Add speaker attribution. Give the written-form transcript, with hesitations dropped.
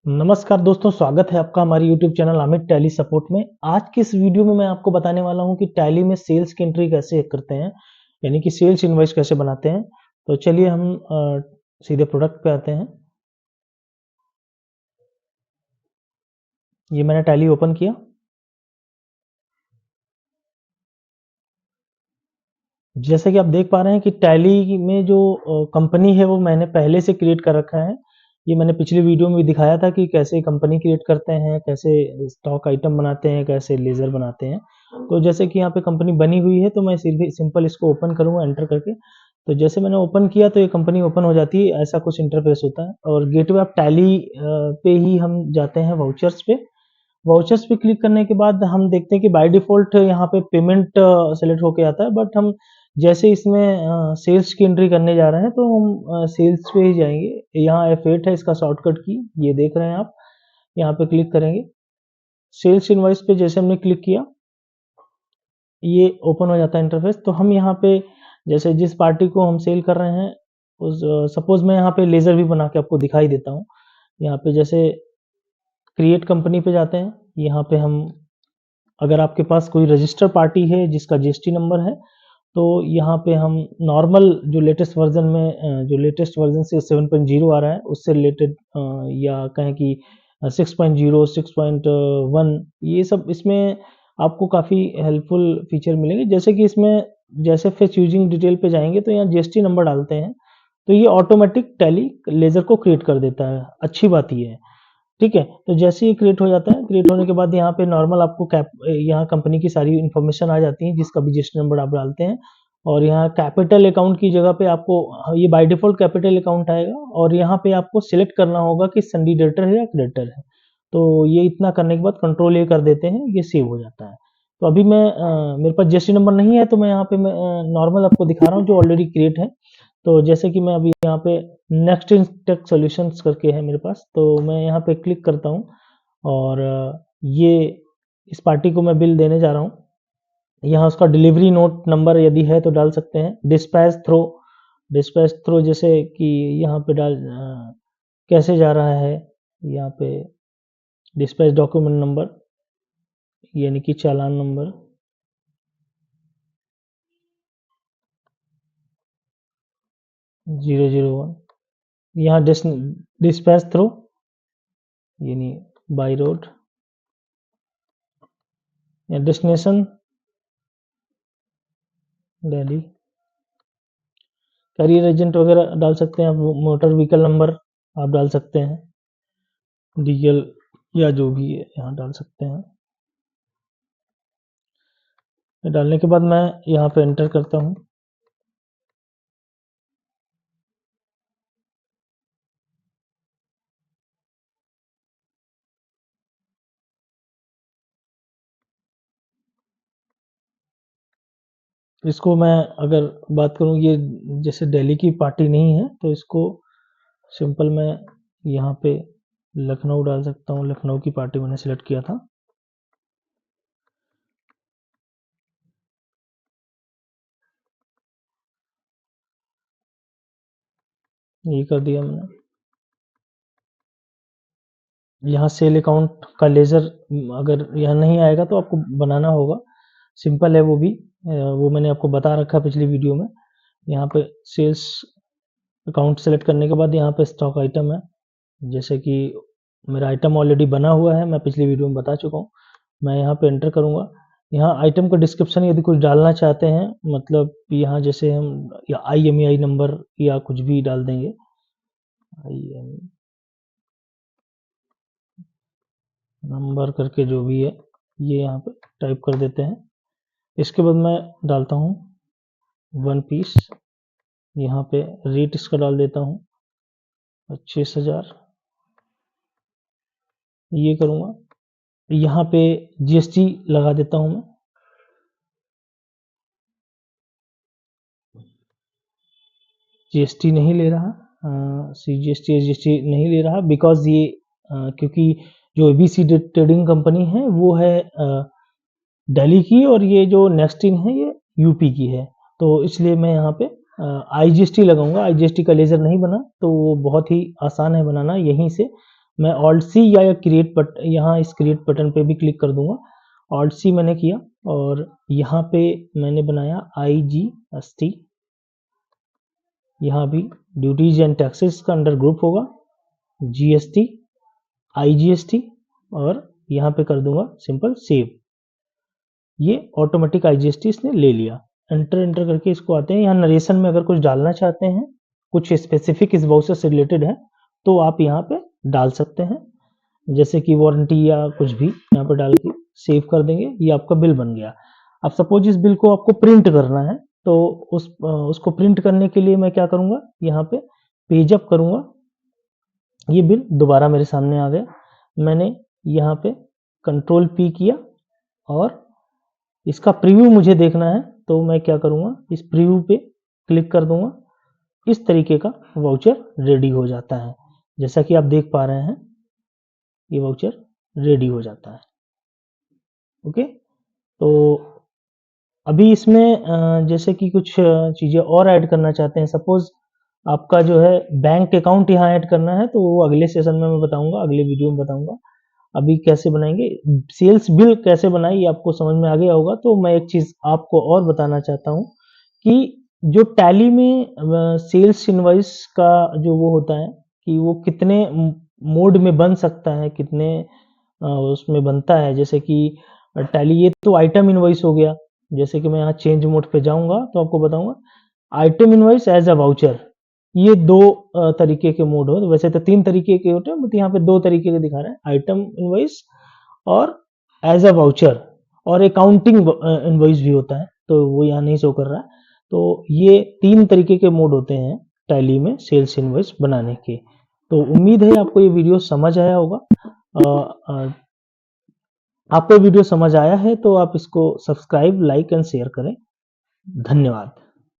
Speaker 1: नमस्कार दोस्तों, स्वागत है आपका हमारे YouTube channel Amit tally support में। आज के इस वीडियो में मैं आपको बताने वाला हूं कि टैली में सेल्स की एंट्री कैसे करते हैं, यानी कि सेल्स इनवॉइस कैसे बनाते हैं। तो चलिए हम सीधे प्रोडक्ट पे आते हैं। ये मैंने टैली ओपन किया। जैसे कि आप देख पा रहे हैं कि टैली में जो कंपनी है वो मैंने पहले से क्रिएट कर रखा है। ये मैंने पिछले वीडियो में भी दिखाया था कि कैसे कंपनी क्रिएट करते हैं, कैसे स्टॉक आइटम बनाते हैं, कैसे लेजर बनाते हैं। तो जैसे कि यहाँ पे कंपनी बनी हुई है तो मैं सीधे सिंपल इसको ओपन करूँगा एंटर करके। तो जैसे मैंने ओपन किया तो ये कंपनी ओपन हो जाती है, ऐसा कुछ इंटरफेस होता है। और गेटवे ऑफ टैली पे ही हम जाते हैं वाउचर्स पे। वाउचर्स पे क्लिक करने के बाद हम देखते हैं कि बाय डिफ़ॉल्ट यहाँ पे पेमेंट सेलेक्ट होके आता है, बट हम जैसे इसमें सेल्स की एंट्री करने जा रहे हैं तो हम सेल्स पे ही जाएंगे। यहाँ F8 है इसका शॉर्टकट की, ये देख रहे हैं आप। यहाँ पे क्लिक करेंगे। सेल्स इनवॉइस पे जैसे हमने क्लिक किया, ये ओपन हो जाता है इंटरफेस। तो हम यहाँ पे जैसे जिस पार्टी को हम सेल कर रहे हैं उस सपोज मैं यहाँ पे लेज़र भी बना के आपको दिखाई देता हूँ। यहाँ पे जैसे क्रिएट कंपनी पे जाते हैं। यहाँ पे हम, अगर आपके पास कोई रजिस्टर पार्टी है जिसका जीएसटी नंबर है, तो यहाँ पे हम नॉर्मल जो लेटेस्ट वर्जन में जो लेटेस्ट वर्जन से 7.0 आ रहा है उससे रिलेटेड, या कहें कि 6.0 6.1, ये सब इसमें आपको काफ़ी हेल्पफुल फीचर मिलेंगे। जैसे कि इसमें जैसे फेच यूजिंग डिटेल पे जाएंगे तो यहाँ जीएसटी नंबर डालते हैं तो ये ऑटोमेटिक टैली लेज़र को क्रिएट कर देता है। अच्छी बात ये है। ठीक है, तो जैसे ही क्रिएट हो जाता है, क्रिएट होने के बाद यहाँ पे नॉर्मल आपको यहाँ कंपनी की सारी इन्फॉर्मेशन आ जाती है जिसका भी जीएसटी नंबर आप डालते हैं। और यहाँ कैपिटल अकाउंट की जगह पे आपको, ये बाय डिफॉल्ट कैपिटल अकाउंट आएगा और यहाँ पे आपको सिलेक्ट करना होगा कि संडी डेटर है या क्रेडिटर है। तो ये इतना करने के बाद कंट्रोल ये कर देते हैं, ये सेव हो जाता है। तो अभी मैं मेरे पास जीएसटी नंबर नहीं है तो मैं यहाँ पे मैं नॉर्मल आपको दिखा रहा हूँ जो ऑलरेडी क्रिएट है। तो जैसे कि मैं अभी यहाँ पे नेक्स्ट इन टेक सॉल्यूशंस करके है मेरे पास, तो मैं यहाँ पे क्लिक करता हूँ और ये इस पार्टी को मैं बिल देने जा रहा हूँ। यहाँ उसका डिलीवरी नोट नंबर यदि है तो डाल सकते हैं। डिस्पैच थ्रो जैसे कि यहाँ पे कैसे जा रहा है, यहाँ पे डिस्पैच डॉक्यूमेंट नंबर यानी कि चालान नंबर 001। यहाँ डिस्पैच थ्रो यानी बाई रोड, या डेस्टिनेशन दिल्ली। कैरियर एजेंट वगैरह डाल सकते हैं आप, मोटर व्हीकल नंबर आप डाल सकते हैं, डीएल या जो भी है यहाँ डाल सकते हैं। डालने के बाद मैं यहाँ पे एंटर करता हूँ। इसको मैं अगर बात करूँ, ये जैसे दिल्ली की पार्टी नहीं है तो इसको सिंपल मैं यहाँ पे लखनऊ डाल सकता हूँ। लखनऊ की पार्टी मैंने सिलेक्ट किया था। ये कर दिया मैंने। यहाँ सेल अकाउंट का लेज़र अगर यहाँ नहीं आएगा तो आपको बनाना होगा, सिंपल है वो भी। वो मैंने आपको बता रखा पिछली वीडियो में। यहाँ पे सेल्स अकाउंट सेलेक्ट करने के बाद यहाँ पे स्टॉक आइटम है, जैसे कि मेरा आइटम ऑलरेडी बना हुआ है, मैं पिछली वीडियो में बता चुका हूँ। मैं यहाँ पे एंटर करूँगा। यहाँ आइटम का डिस्क्रिप्शन यदि कुछ डालना चाहते हैं, मतलब यहाँ जैसे हम या IMEI नंबर या कुछ भी डाल देंगे, IMEI नंबर करके जो भी है ये यहाँ पे टाइप कर देते हैं। इसके बाद मैं डालता हूँ 1 पीस। यहाँ पे रेट इसका डाल देता हूँ 25,000, ये करूँगा। यहाँ पे जीएसटी लगा देता हूँ मैं। जीएसटी नहीं ले रहा, जीएसटी नहीं ले रहा बिकॉज ये क्योंकि जो एबीसी ट्रेडिंग कंपनी है वो है दिल्ली की और ये जो नेक्स्ट इन है ये यूपी की है। तो इसलिए मैं यहाँ पे आईजीएसटी लगाऊंगा। आईजीएसटी का लेजर नहीं बना तो वो बहुत ही आसान है बनाना। यहीं से मैं ऑल्ट सी या क्रिएट बटन, यहाँ इस क्रिएट बटन पे भी क्लिक कर दूंगा। ऑल्ट सी मैंने किया और यहाँ पे मैंने बनाया IGST। यहाँ भी ड्यूटीज एंड टैक्सेस का अंडर ग्रुप होगा GST, IGST, और यहाँ पे कर दूंगा सिंपल सेव। ये ऑटोमेटिक IGST इसने ले लिया। एंटर करके इसको आते हैं। यहाँ नरेशन में अगर कुछ डालना चाहते हैं, कुछ स्पेसिफिक इस वाउचर से रिलेटेड है, तो आप यहाँ पे डाल सकते हैं, जैसे कि वारंटी या कुछ भी यहाँ पे डाल के सेव कर देंगे। ये आपका बिल बन गया। अब सपोज इस बिल को आपको प्रिंट करना है, तो उसको प्रिंट करने के लिए मैं क्या करूंगा, यहाँ पे पेज अप करूंगा। ये बिल दोबारा मेरे सामने आ गया। मैंने यहाँ पे कंट्रोल P किया और इसका प्रीव्यू मुझे देखना है, तो मैं क्या करूंगा, इस प्रीव्यू पे क्लिक कर दूंगा। इस तरीके का वाउचर रेडी हो जाता है। जैसा कि आप देख पा रहे हैं, ये वाउचर रेडी हो जाता है। ओके, तो अभी इसमें जैसे कि कुछ चीजें और ऐड करना चाहते हैं। सपोज आपका जो है बैंक अकाउंट यहाँ ऐड करना है, तो वो अगले सेशन में मैं बताऊंगा, अगले वीडियो में बताऊंगा। अभी कैसे बनाएंगे, सेल्स बिल कैसे बनाए, ये आपको समझ में आ गया होगा। तो मैं एक चीज आपको और बताना चाहता हूँ कि जो टैली में सेल्स इनवॉइस का जो वो होता है कि वो कितने मोड में बन सकता है, कितने उसमें बनता है। जैसे कि टैली, ये तो आइटम इनवॉइस हो गया। जैसे कि मैं यहाँ चेंज मोड पे जाऊंगा तो आपको बताऊंगा item invoice as a voucher. ये दो तरीके के मोड हो, वैसे तो 3 तरीके के होते हैं, बट यहाँ पे 2 तरीके के दिखा रहे हैं, आइटम इनवॉइस और एज अ वाउचर। और अकाउंटिंग इनवॉइस भी होता है, तो वो यहाँ नहीं शो कर रहा है। तो ये 3 तरीके के मोड होते हैं टैली में सेल्स इनवॉइस बनाने के। तो उम्मीद है आपको ये वीडियो समझ आया होगा। आपको वीडियो समझ आया है तो आप इसको सब्सक्राइब, लाइक एंड शेयर करें। धन्यवाद।